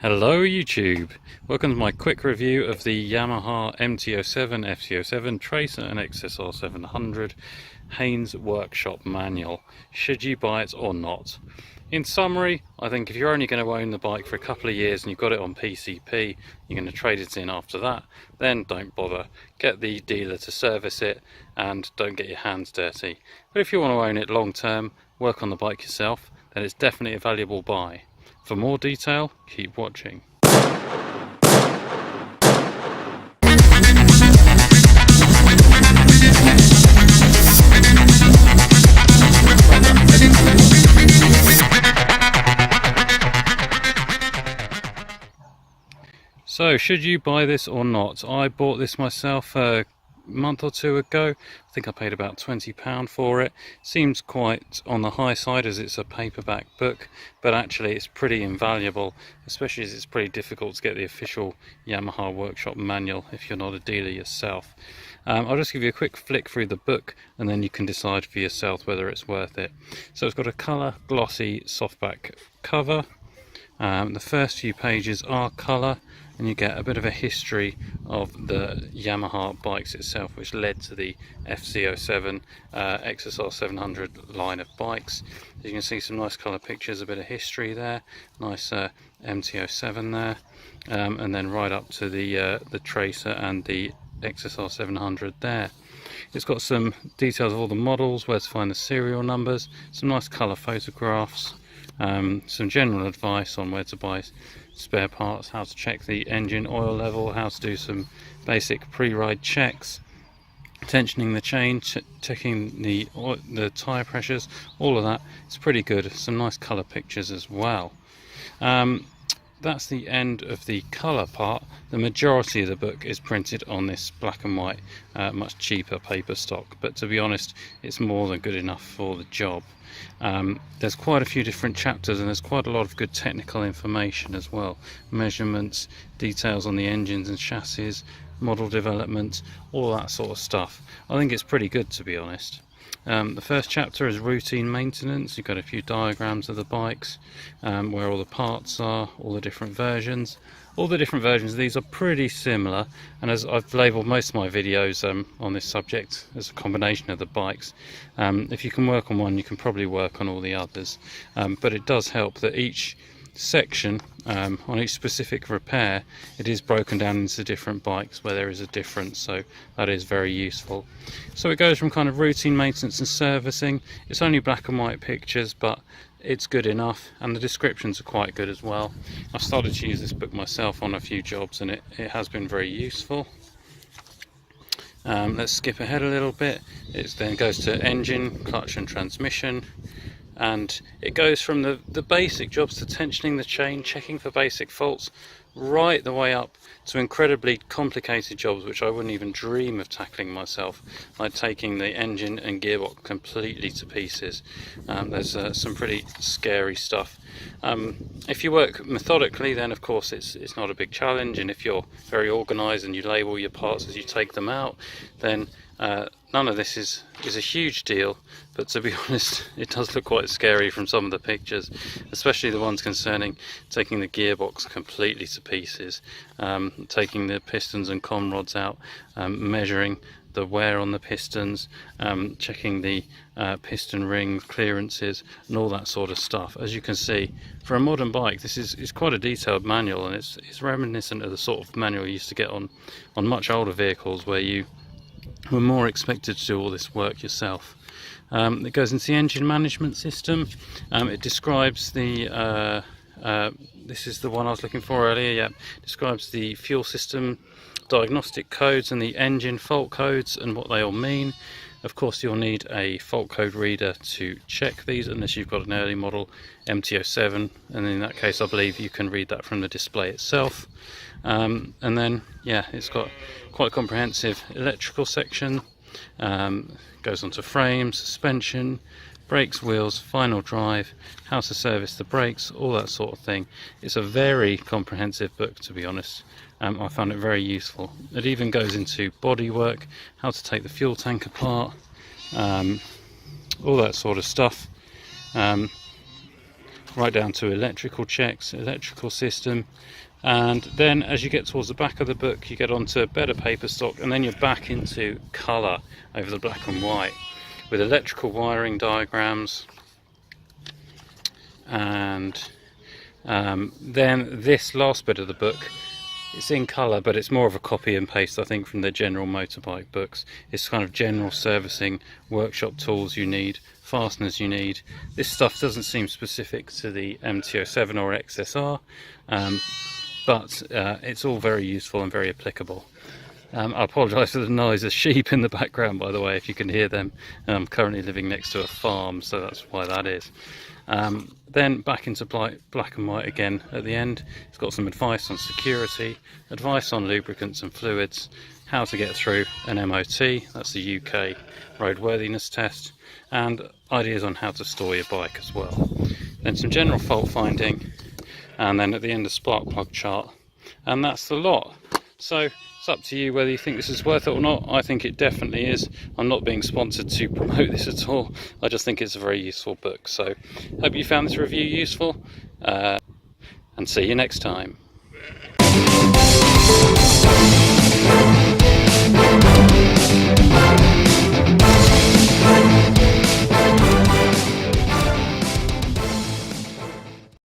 Hello YouTube, welcome to my quick review of the Yamaha MT07, FZ07 Tracer and XSR700 Haynes Workshop Manual. Should you buy it or not? In summary, I think if you're only going to own the bike for a couple of years and you've got it on PCP, you're going to trade it in after that, then don't bother. Get the dealer to service it and don't get your hands dirty. But if you want to own it long term, work on the bike yourself, then it's definitely a valuable buy. For more detail, keep watching. So, should you buy this or not? I bought this myself a month or two ago. I think I paid about £20 for it. Seems quite on the high side as it's a paperback book, but actually it's pretty invaluable, especially as it's pretty difficult to get the official Yamaha Workshop Manual if you're not a dealer yourself. I'll just give you a quick flick through the book and then you can decide for yourself whether it's worth it. So it's got a colour glossy softback cover. The first few pages are colour, and you get a bit of a history of the Yamaha bikes itself, which led to the FZ07 XSR700 line of bikes. As you can see, some nice colour pictures, a bit of history there, nice MT07 there, and then right up to the Tracer and the XSR700 there. It's got some details of all the models, where to find the serial numbers, some nice colour photographs, some general advice on where to buy spare parts, how to check the engine oil level, how to do some basic pre-ride checks, tensioning the chain, checking the tyre pressures, all of that. It's pretty good. Some nice colour pictures as well. That's the end of the colour part. The majority of the book is printed on this black and white, much cheaper paper stock, but to be honest, it's more than good enough for the job. There's quite a few different chapters and there's quite a lot of good technical information as well. Measurements, details on the engines and chassis, model development, all that sort of stuff. I think it's pretty good, to be honest. The first chapter is routine maintenance. You've got a few diagrams of the bikes, where all the parts are, all the different versions. All the different versions of these are pretty similar, and as I've labelled most of my videos on this subject as a combination of the bikes, if you can work on one you can probably work on all the others, but it does help that each section on each specific repair, it is broken down into different bikes where there is a difference, so that is very useful. So it goes from kind of routine maintenance and servicing. It's only black and white pictures, but it's good enough, and the descriptions are quite good as well. I've started to use this book myself on a few jobs and it has been very useful. Let's skip ahead a little bit. It then goes to engine, clutch and transmission, and it goes from the basic jobs to tensioning the chain, checking for basic faults, right the way up to incredibly complicated jobs which I wouldn't even dream of tackling myself, like taking the engine and gearbox completely to pieces. There's some pretty scary stuff. If you work methodically, then of course it's not a big challenge, and if you're very organised and you label your parts as you take them out, then none of this is a huge deal. But to be honest, it does look quite scary from some of the pictures, especially the ones concerning taking the gearbox completely to pieces, taking the pistons and com rods out, measuring the wear on the pistons, checking the piston ring clearances and all that sort of stuff. As you can see, for a modern bike, this is quite a detailed manual, and it's reminiscent of the sort of manual you used to get on much older vehicles where you were more expected to do all this work yourself. It goes into the engine management system. It describes the this is the one I was looking for earlier, yeah. Describes the fuel system diagnostic codes and the engine fault codes and what they all mean. Of course, you'll need a fault code reader to check these, unless you've got an early model MT07, and in that case I believe you can read that from the display itself. And then, yeah, it's got quite a comprehensive electrical section. Goes on to frames, suspension, brakes, wheels, final drive, how to service the brakes, all that sort of thing. It's a very comprehensive book, to be honest. I found it very useful. It even goes into bodywork, how to take the fuel tank apart, all that sort of stuff. right down to electrical checks, electrical system, and then as you get towards the back of the book you get onto better paper stock, and then you're back into colour over the black and white with electrical wiring diagrams. And then this last bit of the book, it's in colour, but it's more of a copy and paste, I think, from the general motorbike books. It's kind of general servicing, workshop tools you need, fasteners you need. This stuff doesn't seem specific to the MT07 or XSR, but it's all very useful and very applicable. I apologise for the noise of sheep in the background, by the way, if you can hear them. I'm currently living next to a farm, so that's why that is. Then back into black and white again at the end. It's got some advice on security, advice on lubricants and fluids, how to get through an MOT, that's the UK roadworthiness test, and ideas on how to store your bike as well. Then some general fault finding, and then at the end a spark plug chart, and that's the lot. So it's up to you whether you think this is worth it or not. I think it definitely is. I'm not being sponsored to promote this at all. I just think it's a very useful book. So hope you found this review useful, and see you next time.